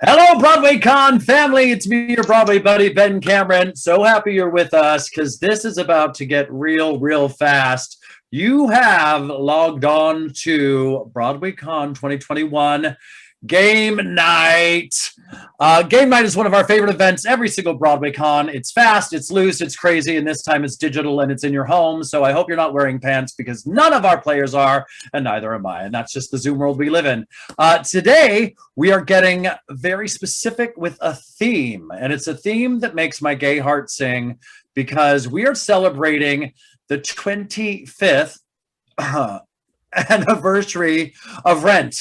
Hello, Broadway Con family. It's me, your Broadway buddy, Ben Cameron. So happy you're with us because this is about to get real fast. You have logged on to Broadway Con 2021 Game Night. Game Night is one of our favorite events every single Broadway Con. It's fast, it's loose, it's crazy, and this time it's digital and it's in your home. So I hope you're not wearing pants because none of our players are, and neither am I. And that's just the Zoom world we live in. Today, we are getting very specific with a theme, and it's a theme that makes my gay heart sing because we are celebrating the 25th anniversary of Rent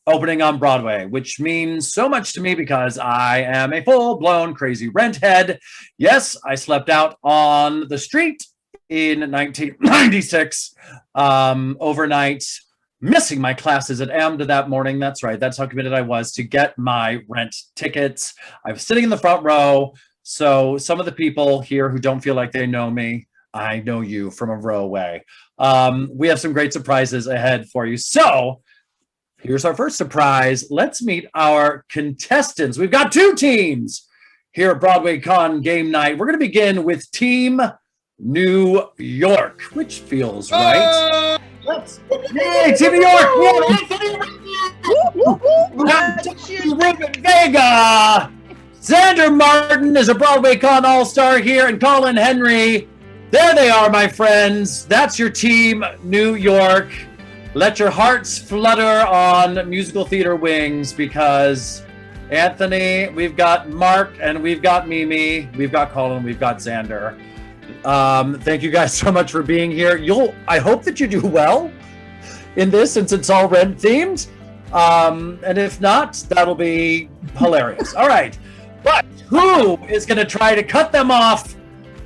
opening on Broadway, which means so much to me because I am a full-blown crazy rent head. Yes, I slept out on the street in 1996 overnight, missing my classes at AMDA that morning. That's right. That's how committed I was to get my Rent tickets. I was sitting in the front row. So some of the people here who don't feel like they know me, I know you from a row away. We have some great surprises ahead for you. So here's our first surprise. Let's meet our contestants. We've got two teams here at Broadway Con Game Night. We're going to begin with Team New York, which feels right. Hey, Team New York! Ruben Vega! Xander Martin is a Broadway Con All-Star here, and Colin Henry. There they are, my friends. That's your Team New York. Let your hearts flutter on musical theater wings because Anthony, we've got Mark, and we've got Mimi, we've got Colin, we've got Xander. Thank you guys so much for being here. I hope that you do well in this since it's all Rent themed. And if not, that'll be hilarious. All right. But who is going to try to cut them off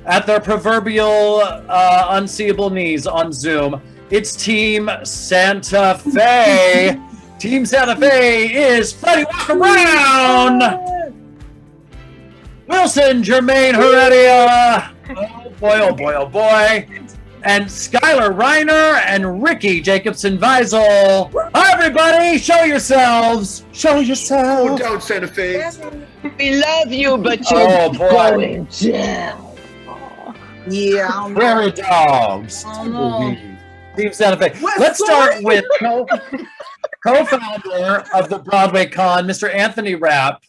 at their proverbial unseeable knees on Zoom? It's Team Santa Fe. Team Santa Fe is Freddie Walker Brown, Wilson Jermaine Heredia, oh boy, and Skylar Reiner and Ricky Jacobson Weisel. Hi, everybody, show yourselves. Show yourselves. Oh, down, Santa Fe. We love you, but you're going down. Yeah. Prairie Dogs. Oh, no. Team Santa Fe. Let's start with co-founder of the Broadway Con, Mr. Anthony Rapp.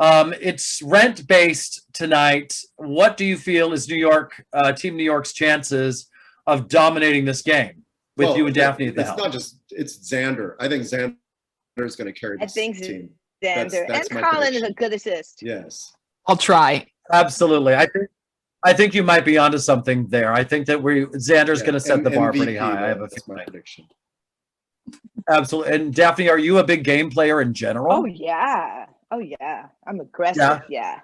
It's Rent-based tonight. What do you feel is Team New York's chances of dominating this game with you and Daphne at the helm? It's Xander. I think Xander is going to carry this team. Xander. That's and my Colin prediction. is a good assist. Yes. I'll try. Absolutely. I think you might be onto something there. I think that Xander's going to set the bar pretty high. I have a my prediction. Absolutely. And Daphne, are you a big game player in general? Oh yeah. I'm aggressive. Yeah.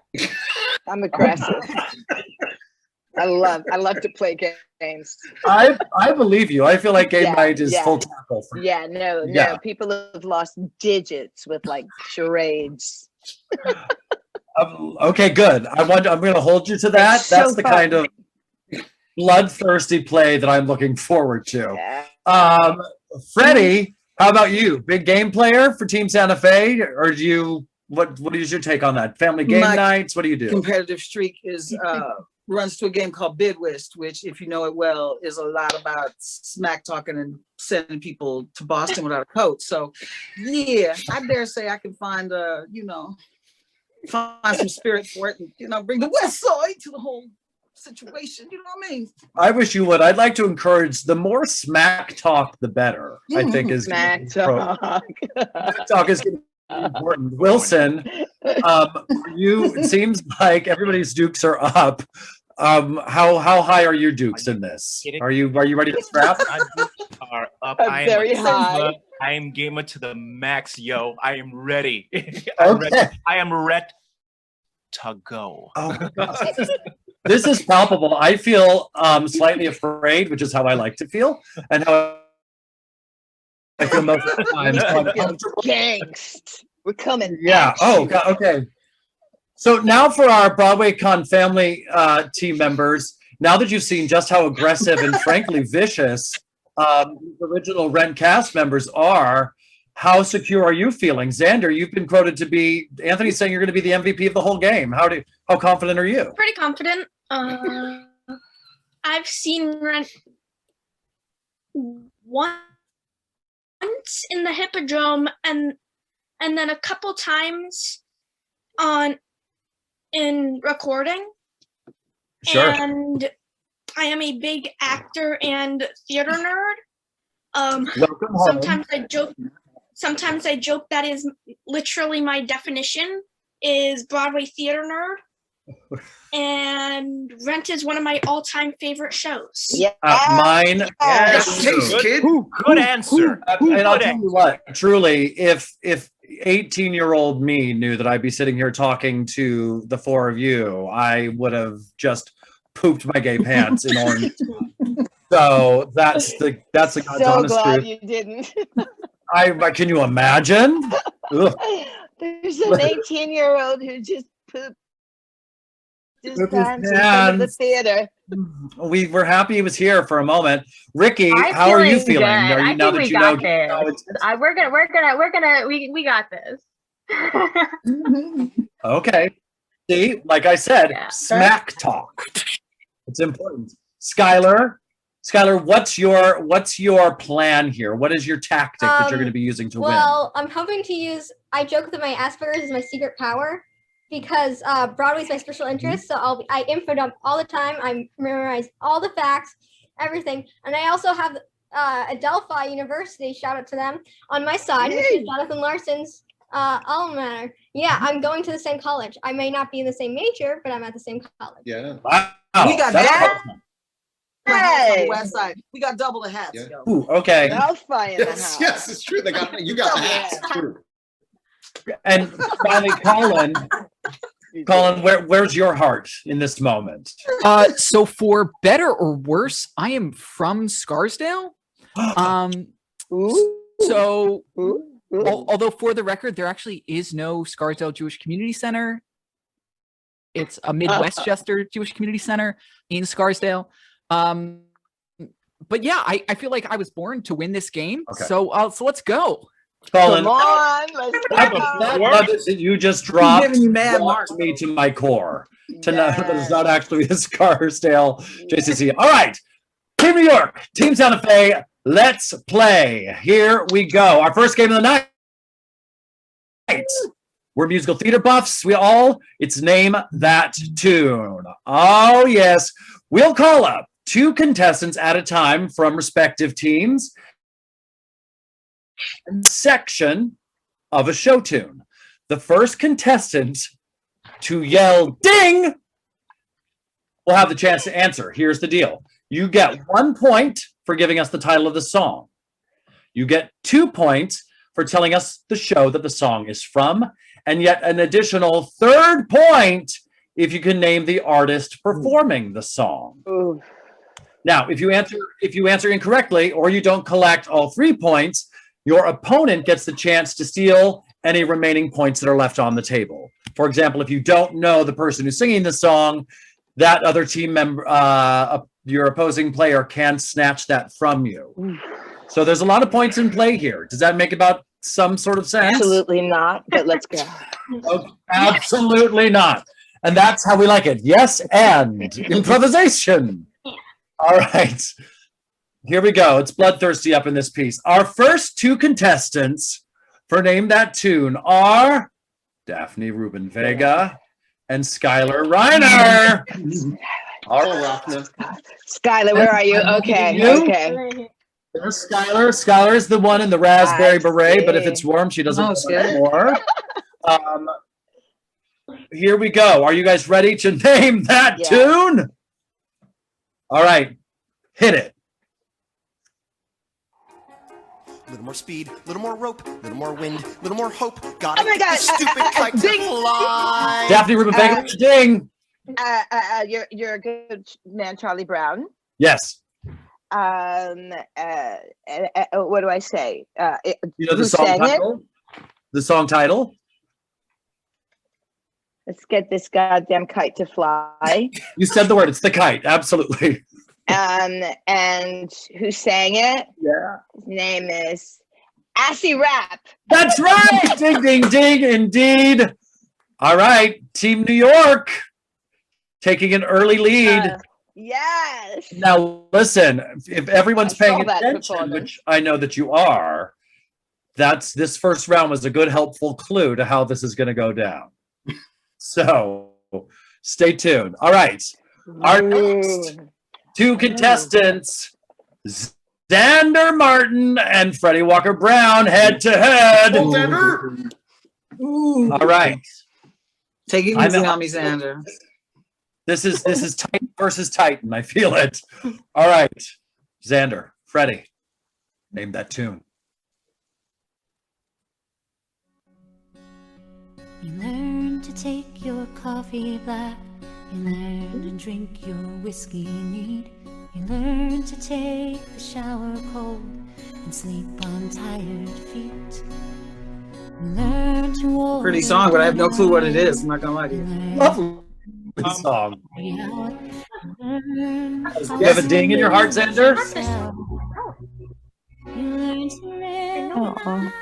I'm aggressive. I love to play games. I believe you. I feel like game night is full tackle. No. People have lost digits with like charades. Okay, good. I'm going to hold you to that. It's That's so the fun. kind of bloodthirsty play that I'm looking forward to. Yeah. Freddie, how about you? Big game player for Team Santa Fe, or do you? What is your take on that? Family game nights. What do you do? Competitive streak runs to a game called Bid Whist, which, if you know it well, is a lot about smack talking and sending people to Boston without a coat. So, yeah, I dare say I can find find some spirit for it and bring the West Side to the whole situation. You know what I mean? I wish you would. I'd like to encourage the more smack talk, the better. I think is Smack talk. Smack talk is important. Wilson, it seems like everybody's dukes are up. How high are your dukes in this? Are you ready to scrap? My dukes are up. I'm very high. I am gamer to the max, yo. I am ready. Okay. I am ready to go. Oh my gosh. This is palpable. I feel slightly afraid, which is how I like to feel, and how I feel most of the time. So I'm comfortable. Gangst. We're coming. Yeah. Oh, God. Okay. So now for our Broadway Con family team members, now that you've seen just how aggressive and frankly vicious the original Rent cast members are, How secure are you feeling? Xander, you've been quoted to be, Anthony's saying you're going to be the MVP of the whole game. How confident are you? Pretty confident. I've seen Rent once in the Hippodrome and then a couple times in recording. Sure. And I am a big actor and theater nerd. Welcome home. Sometimes I joke that is literally my definition is Broadway theater nerd. And Rent is one of my all-time favorite shows. Yeah. Mine. Yes. Good answer. And I'll tell you what, truly, if 18-year-old me knew that I'd be sitting here talking to the four of you, I would have just pooped my gay pants in orange. So that's the God's So honest glad truth. you didn't. Can you imagine? Ugh. There's an 18-year-old who just pooped his Pooped his pants in front of the pants. theater. We were happy he was here for a moment. Ricky, I'm how are you feeling feeling? good. Are you I now think that we you know? got this. We got this. Okay. See, like I said, Yeah. smack talk. It's important. Skylar, what's your plan here? What is your tactic that you're going to be using to win? Well, I'm hoping to use. I joke that my Asperger's is my secret power because Broadway's my special interest. So I info dump all the time. I memorize all the facts, everything, and I also have Adelphi University. Shout out to them on my side, which is Jonathan Larson's alma mater. Yeah, I'm going to the same college. I may not be in the same major, but I'm at the same college. Yeah. Wow, We got that's that. awesome. Hey. On the west side. We got double the hats. Yeah. Yo. Ooh, okay. Delphi in the Yes, house. yes, it's true. You got the hats. It's true. And finally, Colin, where's your heart in this moment? So for better or worse, I am from Scarsdale. Ooh. So Ooh. Ooh. although for the record, there actually is no Scarsdale Jewish Community Center. It's a Midwestchester Jewish Community Center in Scarsdale. But yeah, I feel like I was born to win this game. Okay. So let's go. Colin, Come on, let's that go. nugget that you just dropped giving you mad brought marks. me to my core. To know that it's Yes. not actually the Scarsdale JCC. All right, Team New York, Team Santa Fe, let's play. Here we go. Our first game of the night. We're musical theater buffs. It's Name That Tune. Oh, yes. We'll call up 2 contestants at a time from respective teams and section of a show tune. The first contestant to yell ding will have the chance to answer. Here's the deal. You get 1 point for giving us the title of the song. You get 2 points for telling us the show that the song is from, and yet an additional 3rd point if you can name the artist performing the song. Ooh. Now, if you answer incorrectly or you don't collect all 3 points, your opponent gets the chance to steal any remaining points that are left on the table. For example, if you don't know the person who's singing the song, that other team member, your opposing player, can snatch that from you. So there's a lot of points in play here. Does that make about some sort of sense? Absolutely not, but let's go. Okay, absolutely not. And that's how we like it. Yes, and improvisation. All right. Here we go. It's bloodthirsty up in this piece. Our first 2 contestants for Name That Tune are Daphne Rubin Vega and Skylar Reiner. All Oh, right. Rachna. Skylar, where are you? Okay, You? okay. There's Skylar. Skylar is the one in the raspberry I beret, but if see. it's warm, she doesn't Oh, want good. more. Here we go. Are you guys ready to name that Yeah. tune? All right. Hit it. A little more speed, a little more rope, a little more wind, a little more hope. Gotta Oh my get God, this stupid kite to ding. fly. Daphne Rubin Vega, ding. You're a good man, Charlie Brown. Yes. What do I say? You know the Who song sang it? title? The song title? Let's get this goddamn kite to fly. You said the word. It's the kite. Absolutely. And who sang it? Yeah. His name is Assy rap. That's right. Ding, ding, ding, indeed. All right, Team New York taking an early lead. Yes. Now, listen, if everyone's I saw paying that attention, performance. which I know that you are, this first round was a good, helpful clue to how this is going to go down. So stay tuned. All right. Our next two contestants, Xander Martin and Freddie Walker Brown, head to head. Ooh. All right. Take it I'm easy out. on me, Xander. This is Titan versus Titan. I feel it. All right. Xander, Freddie, name that tune. You learn to take your coffee black. You learn to drink your whiskey neat. You learn to take the shower cold and sleep on tired feet. You learn to walk. Pretty song, but I have no clue what it is. I'm not gonna lie to you. Lovely song. You You have a ding in your heart, Xander? learn to live.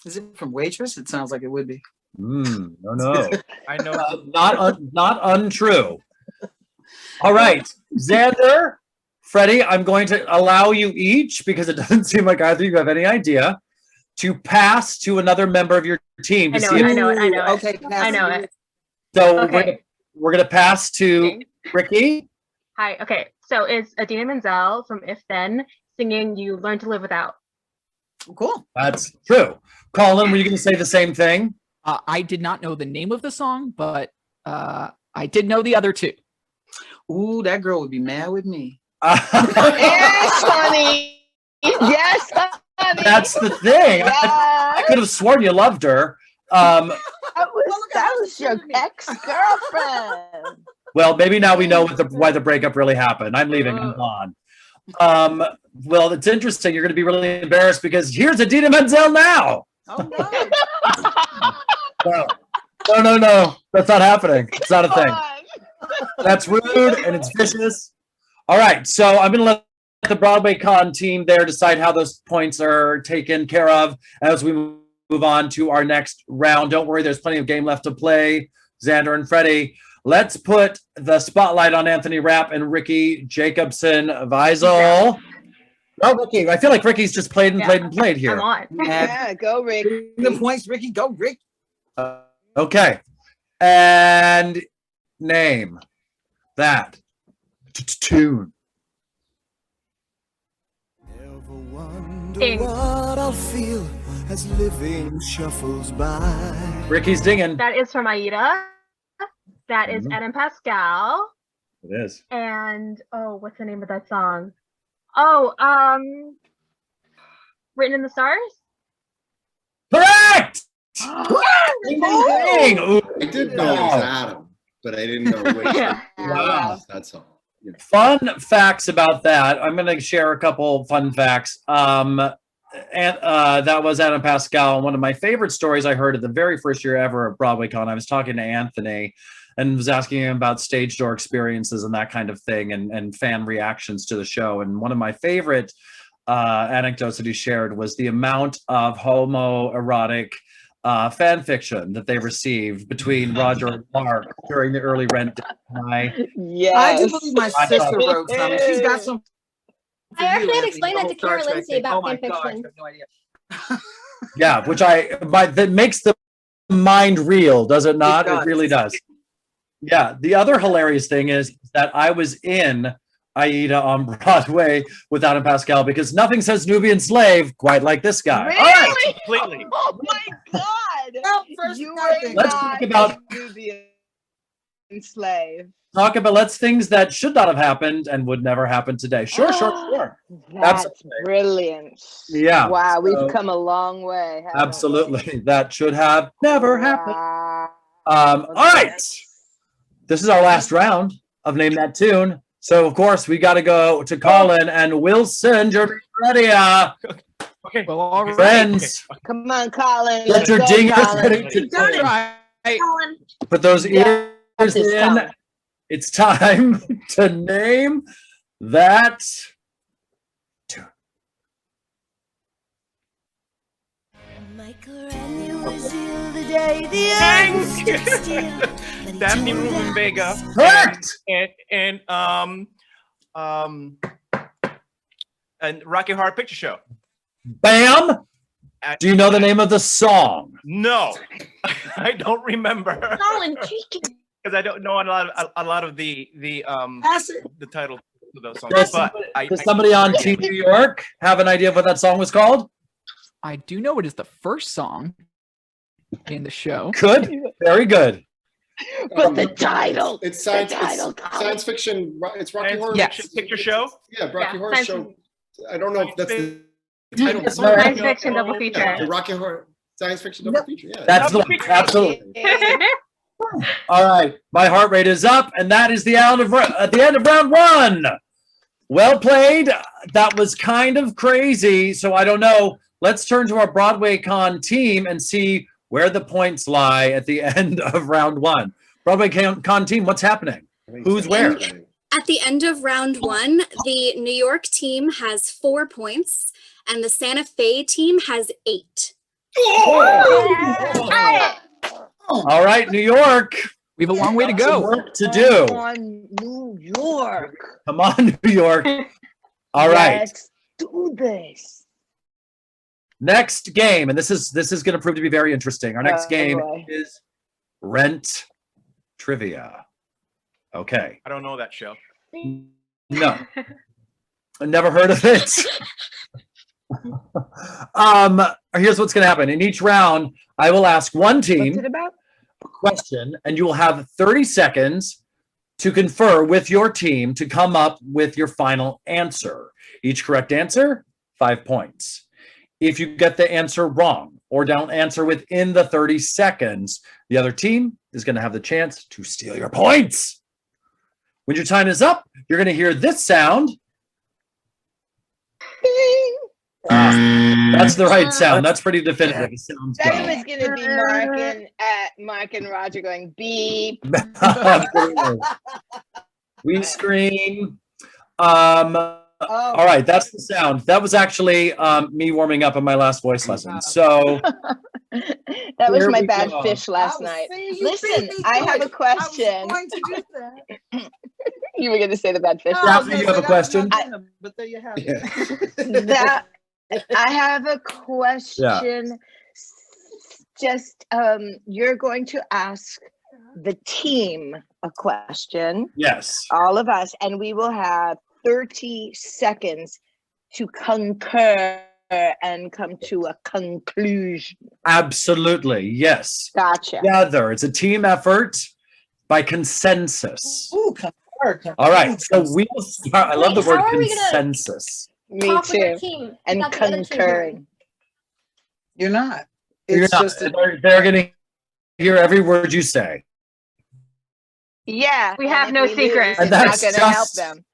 Is it from Waitress? It sounds like it would be. No. I know. Not untrue. All right, Xander, Freddie, I'm going to allow you each, because it doesn't seem like either of you have any idea, to pass to another member of your team. I To know see it. if- I know it. I know it. Okay, I know it. So Okay. we're gonna pass to Ricky. Hi. Okay. So it's Adina Menzel from If Then singing "You Learn to Live Without." Cool. That's true. Colin, were you going to say the same thing? I did not know the name of the song, but I did know the other two. Ooh, that girl would be mad with me. Yes, honey. Yes, honey. That's the thing. I Yes. could have sworn you loved her. That was your ex-girlfriend. Well, maybe now we know why the breakup really happened. I'm leaving. I'm gone. Well, it's interesting. You're going to be really embarrassed because here's Adina Menzel now. Oh no. No. That's not happening. It's not a thing. That's rude and it's vicious. All right. So I'm going to let the Broadway Con team there decide how those points are taken care of as we move on to our next round. Don't worry. There's plenty of game left to play. Xander and Freddie. Let's put the spotlight on Anthony Rapp and Ricky Jacobson Weisel. Oh, Ricky. I feel like Ricky's just played here. I'm on. Yeah, go, Rick. The points, Ricky. Go, Rick. Okay. And name that tune. Ding. What I'll feel as living shuffles by. Ricky's dinging. That is from Aida. That is Ed and Pascal. It is. And what's the name of that song? Written in the Stars. Correct. Ding, ding, ding. Ooh. I did know it was Adam, but I didn't know which. Yeah. Wow. That's all. You know. Fun facts about that. I'm going to share a couple fun facts. And that was Adam Pascal. One of my favorite stories I heard at the very first year ever of Broadway Con. I was talking to Anthony and was asking him about stage door experiences and that kind of thing, and fan reactions to the show. And one of my favorite anecdotes that he shared was the amount of homoerotic fan fiction that they received between Roger and Mark during the early Rent. Yes. I do believe my sister wrote something. She's got some. I actually had to explain that to Kara Lindsay about fan Oh I fiction. have no idea. Yeah, that makes the mind real, does it not? It does. It really does. Yeah. The other hilarious thing is that I was in Aida on Broadway with Adam Pascal because nothing says Nubian slave quite like this guy. Really? All right. Completely. Oh my God! Well, first You nothing. were Let's not talk about- a Nubian slave. Let's things that should not have happened and would never happen today. Sure. That's Absolutely. brilliant. Yeah, Wow, so- we've come a long way. haven't we? Absolutely. That should have never happened. Wow. All right. This is our last round of Name That Tune. So, of course, we got to go to Colin and Wilson. You're ready. Okay. Well, all right. Friends, Come on, Colin. get Let's your go, dingers Colin. ready to Try. Colin. put those Yeah, ears this in. time. It's time to name that tune. Daphne Rubin Vega. Correct. And Rocky Horror Picture Show. Bam. Do you know the name of the song? No, I don't remember Colin, take it. because I don't know a lot of the title of those songs. Does But somebody on Team New York have an idea of what that song was called? I do know it is the first song in the show. Good. Very good. But the title. It's science. The title, It's Colin. science fiction. It's Rocky Science Horror Yes. Picture Show. Yeah, Rocky Yeah, Horror science- Show. I don't know if that's the title of the Yes, song. Science fiction double feature. Yeah, the Rocky Horror Science Fiction double feature. Yeah. That's the one. Absolutely. All right. My heart rate is up, and that is the end of round one. Well played. That was kind of crazy. So I don't know. Let's turn to our Broadway Con team and see where the points lie at the end of round one. Broadway Con team, what's happening? Who's where? At the end of round one, the New York team has 4 points and the Santa Fe team has 8. All right, New York. We have a long way to Some go. work to do. Come on, New York. Come on, New York. All right. Let's do this. Next game, and this is going to prove to be very interesting. Our next Oh, game boy. is Rent Trivia. Okay. I don't know that show. No. I never heard of it. Here's what's going to happen. In each round, I will ask one What's team it about? a question, and you will have 30 seconds to confer with your team to come up with your final answer. Each correct answer, 5 points. If you get the answer wrong or don't answer within the 30 seconds, the other team is going to have the chance to steal your points. When your time is up, you're going to hear this sound. That's the right sound. That's pretty definitive. It sounds That good. was going to be Mark and Roger going beep. We scream. All right, that's the sound. That was actually me warming up on my last voice lesson. So That was Here my we bad go. fish last night. Listen, I have a question. You were going to say the bad fish. Daphne, you have a question? But there you have Yeah. it. That I have a question. Just you're going to ask the team a question, yes, all of us, and we will have 30 seconds to concur and come to a conclusion. absolutely. Yes. Gotcha. Together. It's a team effort by consensus. Ooh, concur. All right. So we will start. I love the Wait, word how are we gonna consensus. Me Talk with too. your team. And Not the other team. concurring. You're not. You're It's not, just a, they're going to hear every word you say. Yeah. We and have if no we lose, secrets. And It's not that's going to help just- them.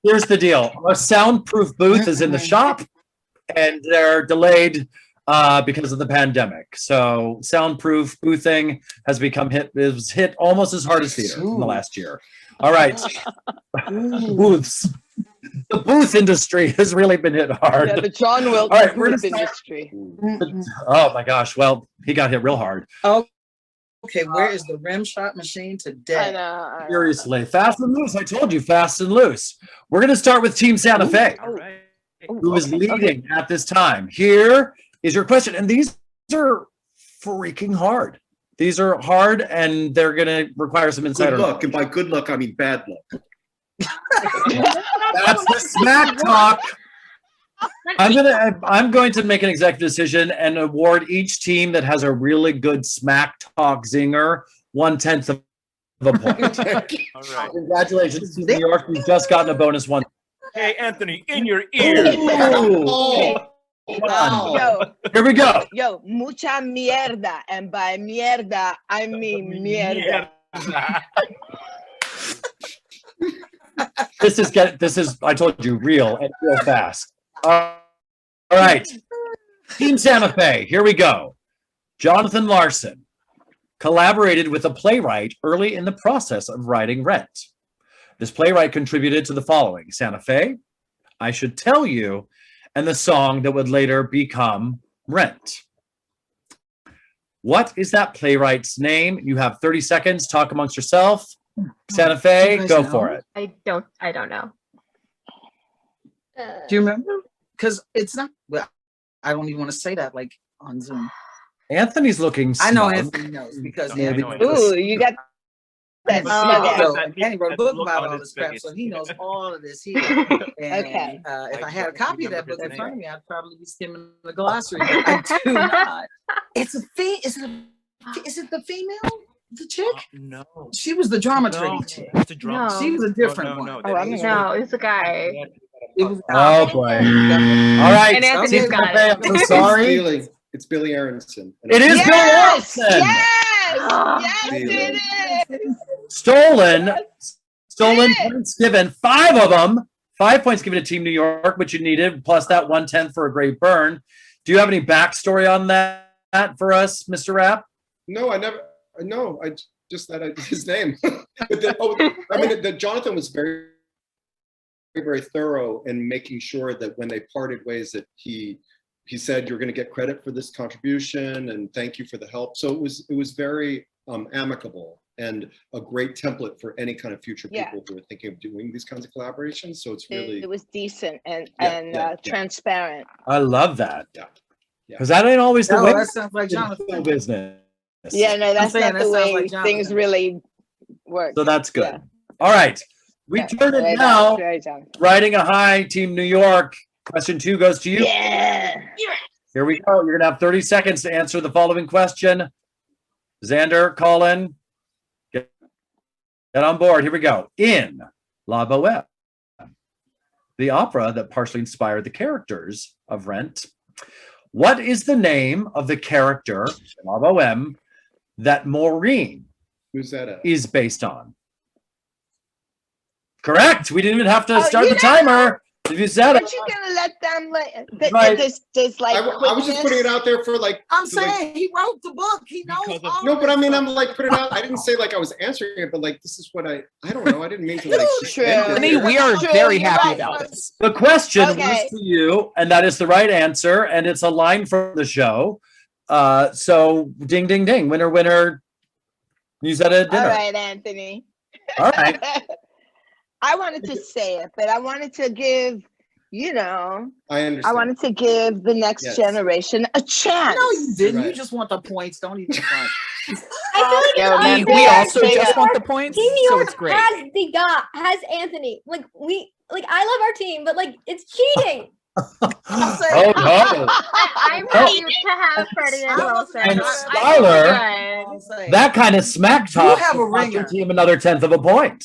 Here's the deal. Our soundproof booth is in the shop, and they're delayed because of the pandemic. So soundproof boothing has become hit almost as hard as theater in the last year. All right. Booths. The booth industry has really been hit hard. Yeah, the John Wilkes All right, we're booth gonna industry. Oh my gosh. Well, he got hit real hard. okay, where is the rim shot machine I today? know. Seriously. Fast and loose. I told you, fast and loose. We're going to start with Team Santa Fe, All right. who is leading at this time. Here is your question. And these are freaking hard. These are hard, and they're going to require some insider Good luck, knowledge. and by good luck, I mean bad luck. That's the smack talk. I'm going to make an executive decision and award each team that has a really good smack talk zinger 1/10 of a point. All right. Congratulations to New York. You've just gotten a bonus one. Hey, Anthony, in your ear. Ooh. Yo, Here we go. yo, mucha mierda. And by mierda, I mean mierda. This is I told you, real and real fast. All right. Team Santa Fe, here we go. Jonathan Larson collaborated with a playwright early in the process of writing Rent. This playwright contributed to the following: Santa Fe, I Should Tell You, and the song that would later become Rent. What is that playwright's name? You have 30 seconds. Talk amongst yourself. Santa Fe, guys go know? for it. I don't know. Do you remember? Because it's not. Well, I don't even want to say that like on Zoom. Anthony's looking I know smug. Anthony knows because Yeah, Anthony. Ooh, you got that But smug see, out. that- Anthony wrote a book look about on all his this crap, face. so he knows all of this here. And, Okay. if I I had a don't copy of that remember book in his front of name. me, I'd probably be skimming the glossary. But I do not. It's a is it the female? The chick? No. She was the drama No, trainee chick. that's a drama. No. She was a different no, one. no, Oh, I'm that is gonna- No, it's a guy. It was Oh boy. All right. And Anthony's Team got Santa Fe, it. I'm so It's sorry. Billy. It's Billy Aronson. It is Yes! Billy Aronson. Yes! Deal. Yes, it is. Stolen Yes. points given. 5 of them. 5 points given to Team New York, which you needed, plus that 110 for a great burn. Do you have any backstory on that for us, Mr. Rapp? No, I never. No, I just that his name. But the Jonathan was very, very thorough in making sure that when they parted ways, that he said you're going to get credit for this contribution and thank you for the help. So it was very amicable and a great template for any kind of future Yeah. people who are thinking of doing these kinds of collaborations. So it's really It was decent and Yeah. transparent. I love that. Yeah. Because that ain't always the Oh, way that sounds like in Jonathan. show business. Yeah, no, that's saying not that the sounds way like Jonathan. things really work. So that's good. Yeah. All right. We Yeah, turn very it now. very Jonathan. Riding a high, Team New York. Question 2 goes to you. Yeah. Here we go. You're going to have 30 seconds to answer the following question. Xander, Colin, get on board. Here we go. In La Boheme, the opera that partially inspired the characters of Rent, what is the name of the character in La Boheme that Maureen who's that at? is based on? Correct. We didn't even have to Oh, start you the know- timer. If you said it. Aren't you gonna let them Right. there's like I was just putting it out there for like. I'm to, like- saying he wrote the book. He knows Because of- all No, but I this mean, stuff. I'm like put it out. I didn't say like I was answering it, but like this is what I don't know. I didn't mean to like. True. end it Anthony, here. we are True, very you're happy right. about this. The question Okay. was to you, and that is the right answer, and it's a line from the show. So ding, ding, ding, winner, winner. You said at dinner. All right, Anthony. All right. I wanted to say it, but I wanted to give, I understand. I wanted to give the next Yes. generation a chance. No, you didn't. You Right. just want the points. Don't even front. I feel like Yeah, it's man, unfair. We also Team just York- want the points, Team New so York it's great. has Anthony. I love our team, but it's cheating. Oh no! I'm ready to have Freddie and Wilson. And I Skylar, feel good. That kind of smack talk have a will cost your ringer. team another 1/10 of a point.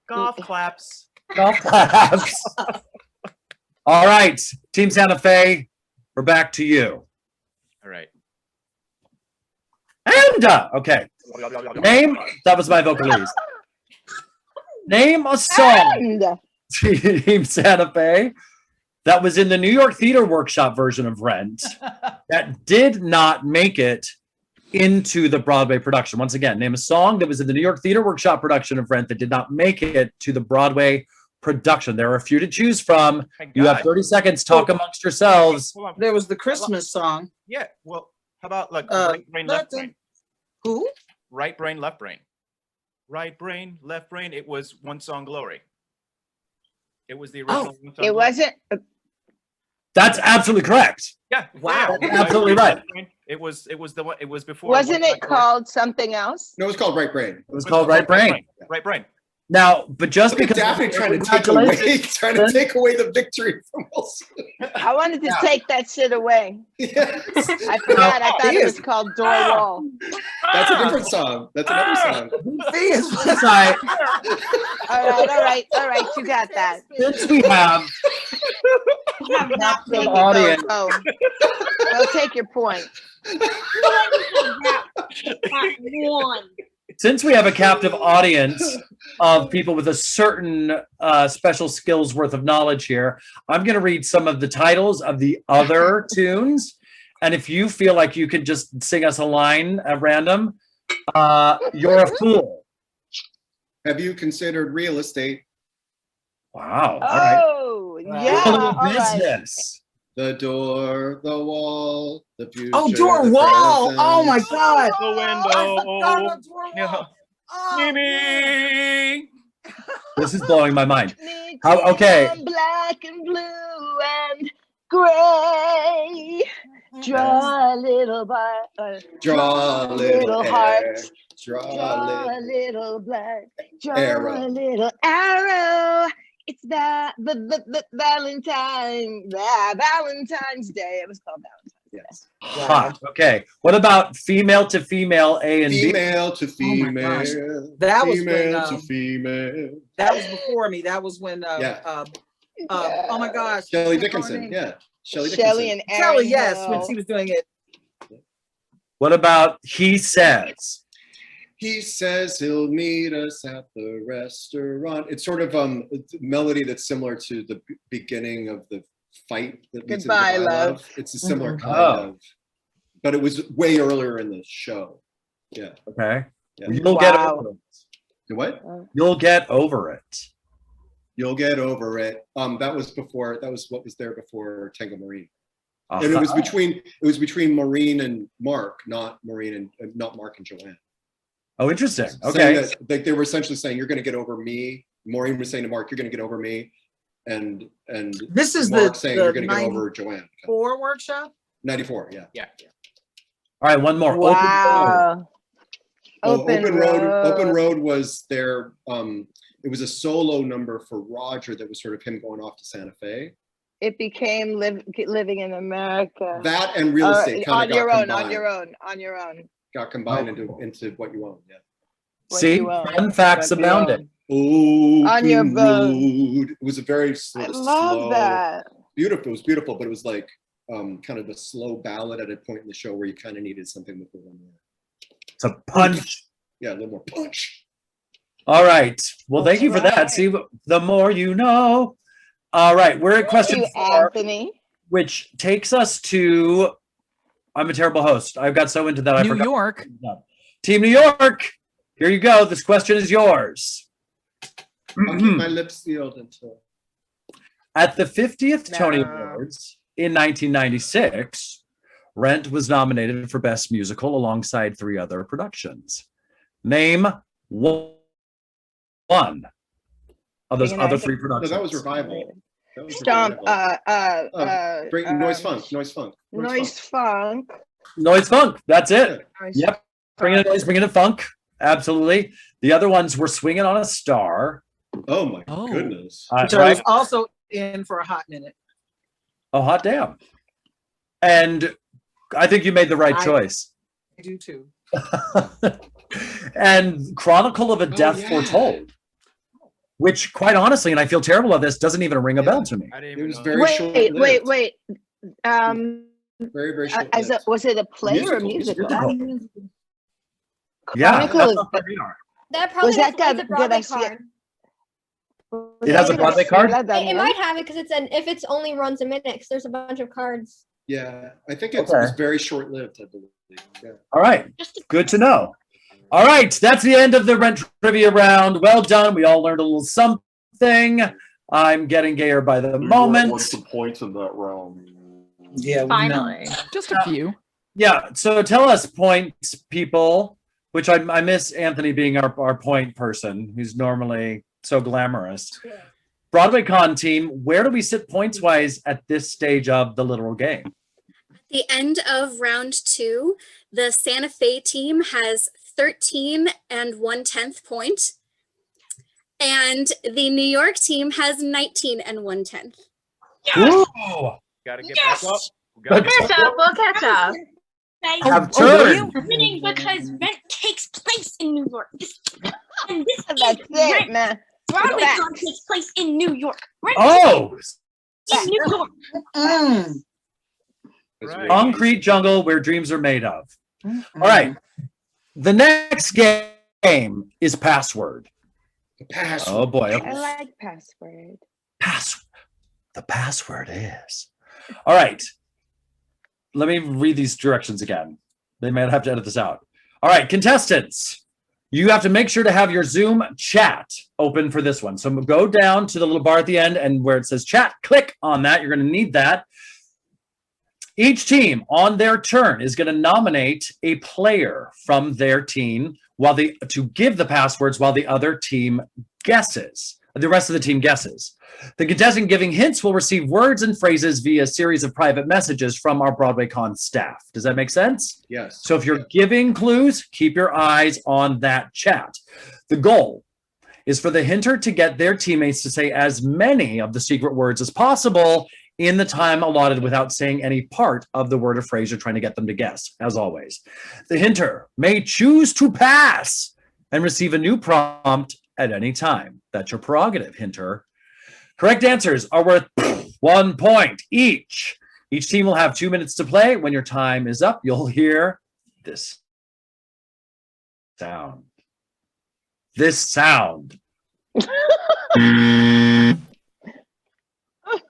Golf claps. Golf claps. All right, Team Santa Fe, we're back to you. All right. And okay, name. That was my vocalese. Name a song. And Team Santa Fe that was in the New York Theater Workshop version of Rent that did not make it into the Broadway production. Once again, name a song that was in the New York Theater Workshop production of Rent that did not make it to the Broadway production. There are a few to choose from. Thank You have God. 30 seconds. Talk amongst yourselves. Hold on. There was the Christmas song. Yeah. Well, how about like Uh, right brain, left brain? Who? Right brain, left brain. Right brain, left brain. It was One Song Glory. It was the original. One Song it Glory. wasn't. That's absolutely correct. Yeah. Wow. yeah. Absolutely right. It was the one. It was before. Wasn't One it Song Glory. called something else? No, it's called Right Brain. It was called Right Brain. Right brain. Now, but just Look at because Daphne trying to take away the victory from Wilson. I wanted to take that shit away. Yes. I forgot. I thought it was called Door Wall. That's a different song. That's another song. Sorry, All right. You got that. since we have You have not the taken audience. Go. Go take your point. One. Since we have a captive audience of people with a certain special skills worth of knowledge here, I'm going to read some of the titles of the other tunes. And if you feel like you could just sing us a line at random, you're a fool. Have you considered real estate? Wow. All right. Oh, yeah. Little All right. business. the door, the wall, the future. Oh, door the wall. present. Oh my God. The I forgot window. about door Yeah. wall. Oh, Mimi. This is blowing my mind. Me How- too, okay. I'm black and blue and gray. Draw a little Draw a little heart. air, draw Draw a a little little blood. Draw arrow. a little arrow. It's that the Valentine's Day. It was called Valentine's. Yes. Hot. Okay. What about female to female A and B? Female to Oh my gosh. female. That was female when, to female. that was before me. That was when, Yeah. oh my gosh. Shelley what's her Dickinson. name? Yeah. Shelley Shelley Dickinson. and Kelly, Aaron yes, when Hill. she was doing it. What about he says? He says he'll meet us at the restaurant. It's sort of a melody that's similar to the beginning of the fight that leads into Goodbye, Goodbye, Love. It's a similar kind Oh. of, but it was way earlier in the show. Yeah. Okay. Yeah. You'll get Wow. over it. What? You'll get over it. You'll get over it. That was what was there before Tango Marine. Uh-huh. And it was between Maureen and Mark, not Maureen and not Mark and Joanne. Oh, interesting. Saying Okay. that, they were essentially saying, "You're going to get over me." Maureen was saying to Mark, "You're going to get over me," and This is Mark the, saying, the "You're going to get over Joanne." 94 workshop. 94, yeah. Yeah. All right. One more. Wow. Open Road was their. It was a solo number for Roger that was sort of him going off to Santa Fe. It became living in America. That and real estate on kind of your got own, combined. on your own. Got combined into what you own. Yeah. What See, you own. fun facts What you abounding. Open On your boat. Road. It was a very I slow, love that. beautiful. It was beautiful, but it was like kind of a slow ballad at a point in the show where you kind of needed something with a little more. It's a punch. Yeah, a little more punch. All right. Well, thank you for That's that. See, the more you know. All right. We're at question You, 4, Anthony. which takes us to. I'm a terrible host. I got so into that I New forgot. York. Team New York. Here you go. This question is yours. I'll keep my lips sealed until. At the 50th Tony No. Awards in 1996, Rent was nominated for Best Musical alongside 3 other productions. Name one of those other 3 No, productions. that was Revival. That was Stomp. Revival. Great Noise Funk. Noise Funk. Noise Funk. That's it. Noise Yep. Bringing in noise, bringing in funk. Absolutely. The other ones were Swinging on a Star. Oh my Oh. goodness. Which I Right? was also in for a hot minute. Oh, hot damn. And I think you made the right I- choice. I do too. And Chronicle of a Death yeah. Foretold, which, quite honestly, and I feel terrible about this, doesn't even ring a bell to me. I didn't It even was know very short. Wait. Very, very short. Was it a play or a Musical. musical? Yeah. Chronicle that's of- not my radar. That probably Was that has good? a Did Broadway I see it? card. It has a Broadway card? It might have it because if it's only runs a minute, 'cause there's a bunch of cards. Yeah, I think it Okay. was very short-lived, I believe. Yeah. All right. Just a Good to know. All right. That's the end of the Rent trivia round. Well done. We all learned a little something. I'm getting gayer by the moment. Some points in that round. Yeah, Finally. Just a few. Yeah. So tell us points, people, which I miss Anthony being our point person, who's normally so glamorous. Broadway Con team, where do we sit points wise at this stage of the literal game? The end of round 2, the Santa Fe team has 13 and 1/10 point. And the New York team has 19 and 1/10. Ooh, Gotta get Yes! back up. We'll Gotta catch up. We'll catch up. Guys, have will turned. you? winning because Rent takes place in New York. And this That's is it, Rent. man. Broadway Facts. Con takes place in New York. Rent Oh, in New York. Right. concrete jungle where dreams are made of. All right. The next game is Password. The password. Oh boy. I like password. The password is. All right. Let me read these directions again. They might have to edit this out. All right, contestants, you have to make sure to have your Zoom chat open for this one. So go down to the little bar at the end and where it says chat, click on that. You're going to need that. Each team on their turn is going to nominate a player from their team to give the passwords while the other team guesses. The rest of the team guesses. The contestant giving hints will receive words and phrases via a series of private messages from our BroadwayCon staff. Does that make sense? Yes. So if you're giving clues, keep your eyes on that chat. The goal is for the hinter to get their teammates to say as many of the secret words as possible in the time allotted without saying any part of the word or phrase you're trying to get them to guess, as always. The hinter may choose to pass and receive a new prompt at any time. That's your prerogative, hinter. Correct answers are worth 1 point each. Each team will have 2 minutes to play. When your time is up, you'll hear this sound. This sound.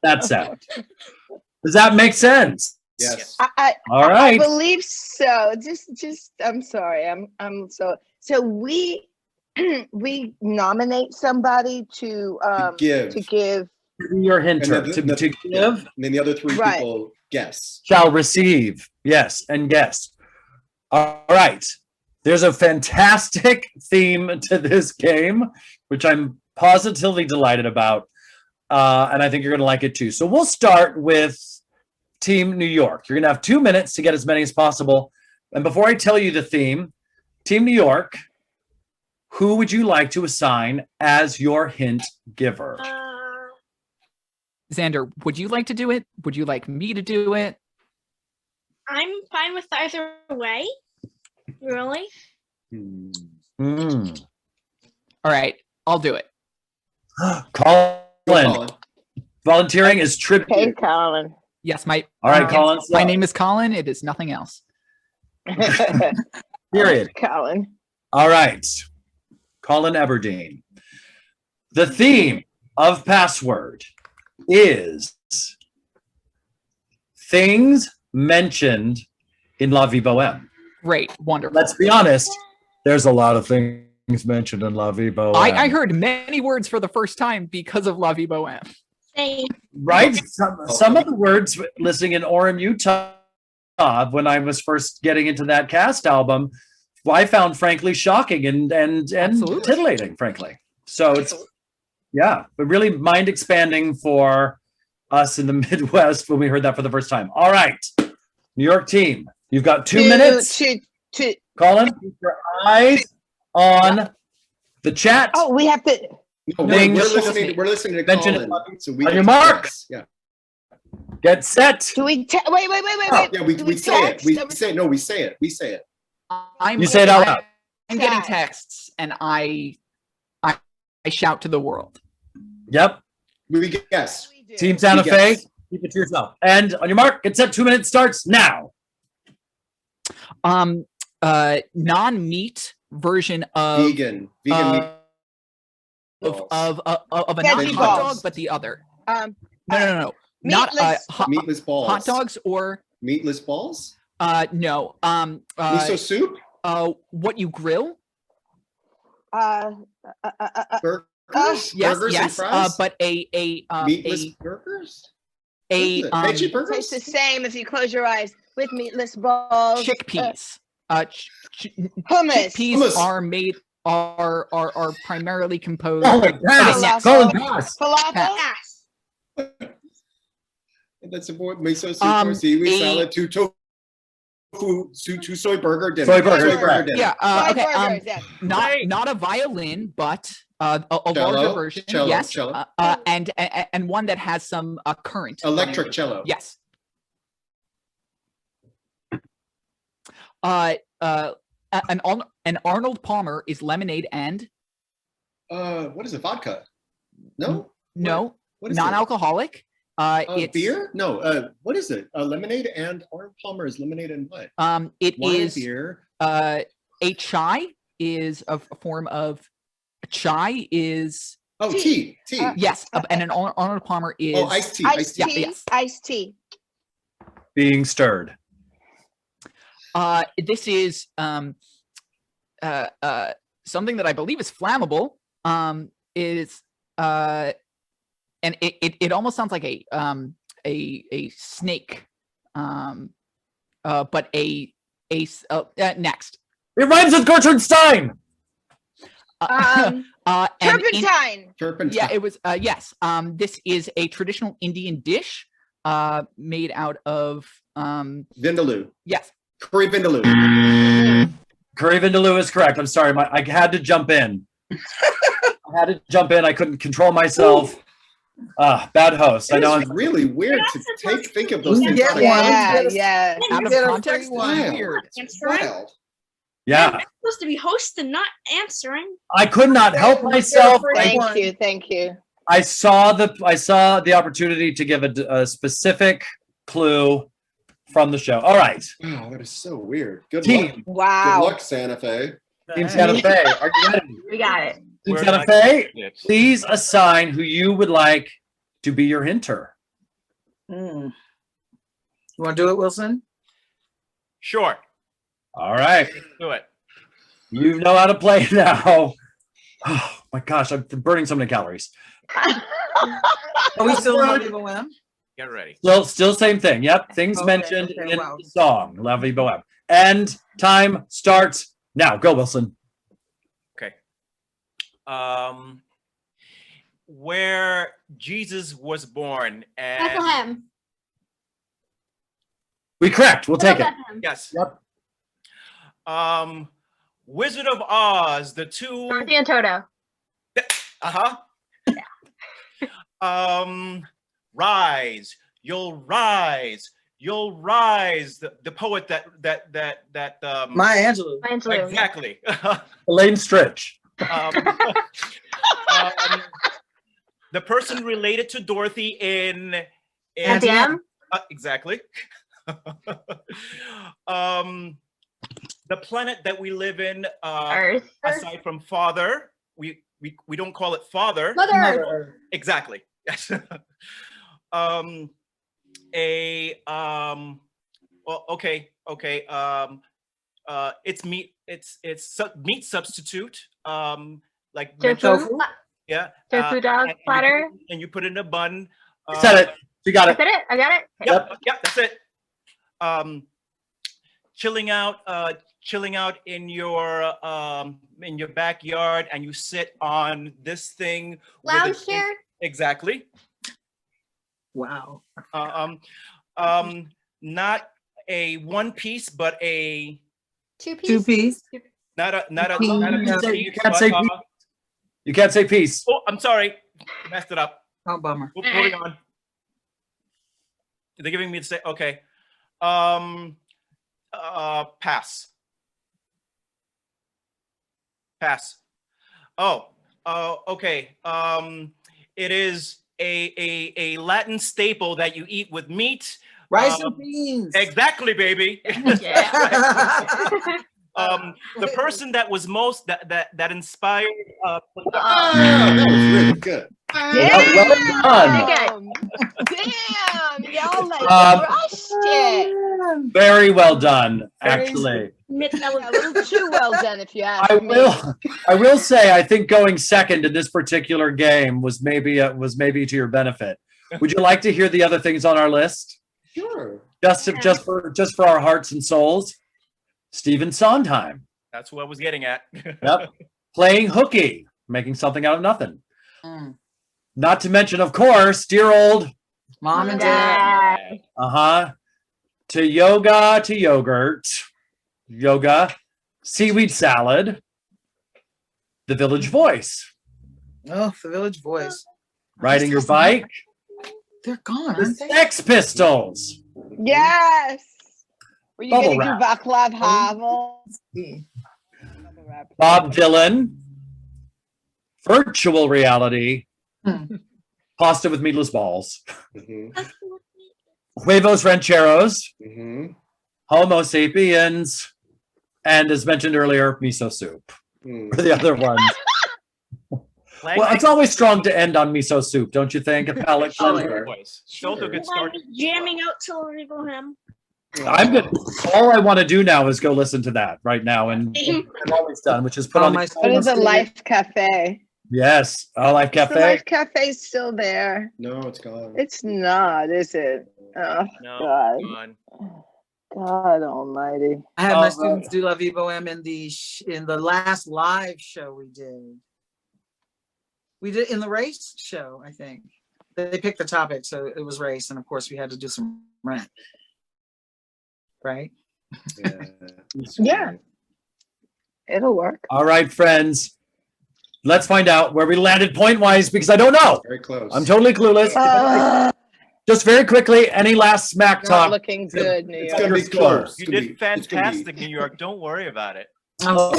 That sound. Does that make sense? Yes. All right. I believe so. Just I'm sorry. I'm so we we nominate somebody to give your hinter and then to give. And then the other 3 Right. people guess. Shall receive. Yes, and guess. All right. There's a fantastic theme to this game, which I'm positively delighted about. And I think you're going to like it too. So we'll start with Team New York. You're going to have 2 minutes to get as many as possible. And before I tell you the theme, Team New York, who would you like to assign as your hint giver? Xander, would you like to do it? Would you like me to do it? I'm fine with either way. Really? Mm. All right, I'll do it. Colin. Volunteering is tribute. Hey, Colin. Yes, my All right, Colin. My name is Colin. It is nothing else. Period. Colin. All right. Colin Everdeen. The theme of Password is things mentioned in La Vie Boheme. Great, wonderful. Let's be honest, there's a lot of things mentioned in La Vie Boheme. I heard many words for the first time because of La Vie Boheme. Same. Right? Some of the words listing in Orem, Utah, when I was first getting into that cast album, I found frankly shocking and titillating, frankly. So it's, yeah, but really mind expanding for us in the Midwest when we heard that for the first time. All right, New York team, you've got 2 minutes. Colin, keep your eyes on the chat. Oh, we have to. No, we're listening to Mention Colin. So we on get your to mark. guess. Yeah. Get set. Do we? Wait. Yeah, we say it. text? We say it. No, we say it. We say it. You say it out loud. I'm getting texts, and I shout to the world. Yep. We guess. Team Santa We Fe, guess. keep it to yourself. And on your mark, get set. 2 minutes starts now. Non-meat version of Vegan meat. of a Veggie non-hot balls. dog, but the other. Um, No. Not Meatless balls. hot dogs or Meatless balls. no. Miso soup. What you grill? Burgers. Yes, Burgers and yes. fries. But a Meatless burgers. a Veggie burgers. Tastes the same if you close your eyes with meatless balls. chickpeas. Hummus. Chickpeas are primarily composed. Colin, pass. next. Colin, pass. Falafel. Pass. That's a boy. Miso soup or seaweed salad. 2 tofu. 2 soy burger dinner. Soy burger dinner. Yeah. Soy Okay. burgers, yeah. Not a violin, but a larger Cello? version. Cello, Yes. cello. And one that has some current. Electric cello. Yes. An Arnold Palmer is lemonade and What is it? Vodka? No. no, What is it? non-alcoholic. It's Beer? No. What is it? Lemonade and Arnold Palmer is lemonade and what? It Wine, is beer. a chai is a form of chai is Oh, tea. yes, and an Arnold Palmer is iced tea. Iced Yeah, tea. yes. Iced tea. Being stirred. This is something that I believe is flammable. Is and it almost sounds like a snake. But next. It rhymes with Gertrude Stein. And Turpentine. Turpentine. Yeah, it was. Yes. This is a traditional Indian dish made out of. Vindaloo. Yes. Curry vindaloo. Curry vindaloo is correct. I'm sorry. I had to jump in. I couldn't control myself. Bad host. I know. It's really weird to think of those things. Yeah. Out of context, Wild. weird. Wild. Yeah. I'm supposed to be hosting, not answering. I could not help myself. Thank you. I saw the opportunity to give a specific clue from the show. All right. Wow, that is so weird. Good Team. luck. Wow. Good luck, Santa Fe. Team Santa Fe, are you ready? We got it. Team We're Santa not Fe, it. please assign who you would like to be your hinter. You want to do it, Wilson? Sure. All right. Do it. You know how to play now. Oh my gosh, I'm burning so many calories. Are we still on Level M? Get ready. Still same thing. Yep. Things Okay, mentioned okay, in wow. the song. La Vie Boheme. And time starts now. Go, Wilson. Okay. Where Jesus was born and Bethlehem. We correct. We'll take it. Bethlehem. yes. Yep. Wizard of Oz, the two Dorothy and Toto. Rise, you'll rise, the poet that Maya Angelou. Maya Angelou. exactly. Elaine Stritch. The person related to Dorothy in Auntie M? exactly. The planet that we live in, Earth. aside from Father, we don't call it Father. Mother Earth. Exactly. Yes. Well, okay. It's meat. It's meat substitute. Like Tofu. yeah. Tofu dog platter. And you put it in a bun. You said it. You got I it. said it. I got it. Yep, that's it. Chilling out in your backyard, and you sit on this thing. with Lounge a- chair. Exactly. Wow. Not a one piece, but a Two Two piece. piece. not a You piece, can't say but, peace. You can't say peace. oh, I'm sorry, messed it up. Oh, bummer. Moving on. They're giving me the say. Okay. Pass. Pass. Oh. Okay. It is a Latin staple that you eat with meat. Rice and beans. Exactly, baby. Yeah. The person that was most that inspired. That was really good. Well done. Damn, y'all like Um, crushed it. Very well done, actually. Admit that was A little too well done, if you ask me. I will say, I think going second in this particular game was maybe to your benefit. Would you like to hear the other things on our list? Sure. Just for our hearts and souls. Stephen Sondheim. That's what I was getting at. Yep. Playing hooky, making something out of nothing. Mm. Not to mention, of course, dear old Mom and Dad. to yoga to yogurt, yoga, seaweed salad, The Village Voice, Oh, the Village Voice. riding your bike, They're gone, the aren't they? Sex Pistols, Yes. Were you Bubble going to do wrap. Vaclav Havel? Bob Dylan, virtual reality, pasta with meatless balls, huevos rancheros, Homo sapiens, and as mentioned earlier, miso soup. Or the other ones. Well, it's always strong to end on miso soup, don't you think? A palate cleanser. Still a good start. jamming out till Abraham. I'm good. All I want to do now is go listen to that right now, and I've always done, which is put on. What is a Life Cafe? Yes, Our Life The Cafe. Life Cafe's still there. No, it's gone. It's not, is it? Oh, No, God. gone. God almighty. I had my Oh, students do La Vie Boheme in the last live show we did. We did in the race show, I think. They picked the topic, so it was race, and of course we had to do some rap. Right? Yeah. It'll work. All right, friends. Let's find out where we landed point-wise because I don't know. Very close. I'm totally clueless. Just very quickly, any last smack Not talk? looking good, New It's York. gonna be Score. close. You It's gonna did be- it's gonna be- fantastic, New York. Don't worry about it. Oh,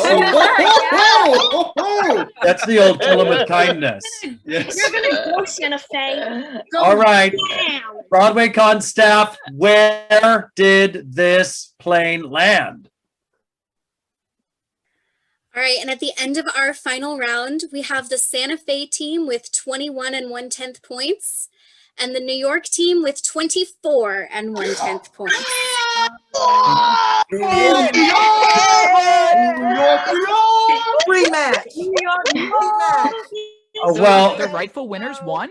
That's the old kill 'em with kindness. yes. You're gonna go, Santa Fe. Go All right, down. Broadway Con staff, where did this plane land? All right, and at the end of our final round, we have the Santa Fe team with 21 and 1/10 points, and the New York team with 24 and 1/10 points. Rematch. Rematch. Oh, So well, the rightful winners won.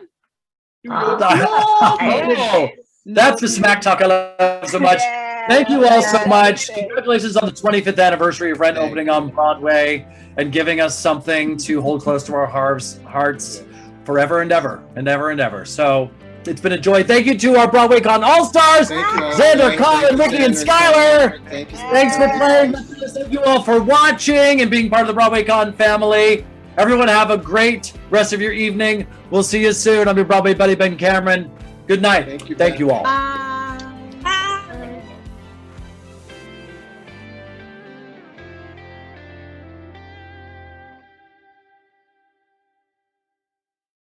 oh, that's the smack talk I love so much. Thank you all so much. Congratulations on the 25th anniversary of Rent opening on Broadway and giving us something to hold close to our hearts forever and ever and ever and ever. So it's been a joy. Thank you to our Broadway Con All-Stars, Thank you all. Xander, Thank Colin, you, Ricky, and Xander, Skylar. Thank you. Thanks for playing with us. Thank you all for watching and being part of the Broadway Con family. Everyone have a great rest of your evening. We'll see you soon. I'm your Broadway buddy, Ben Cameron. Good night. Thank you, Thank Ben. you all. Bye.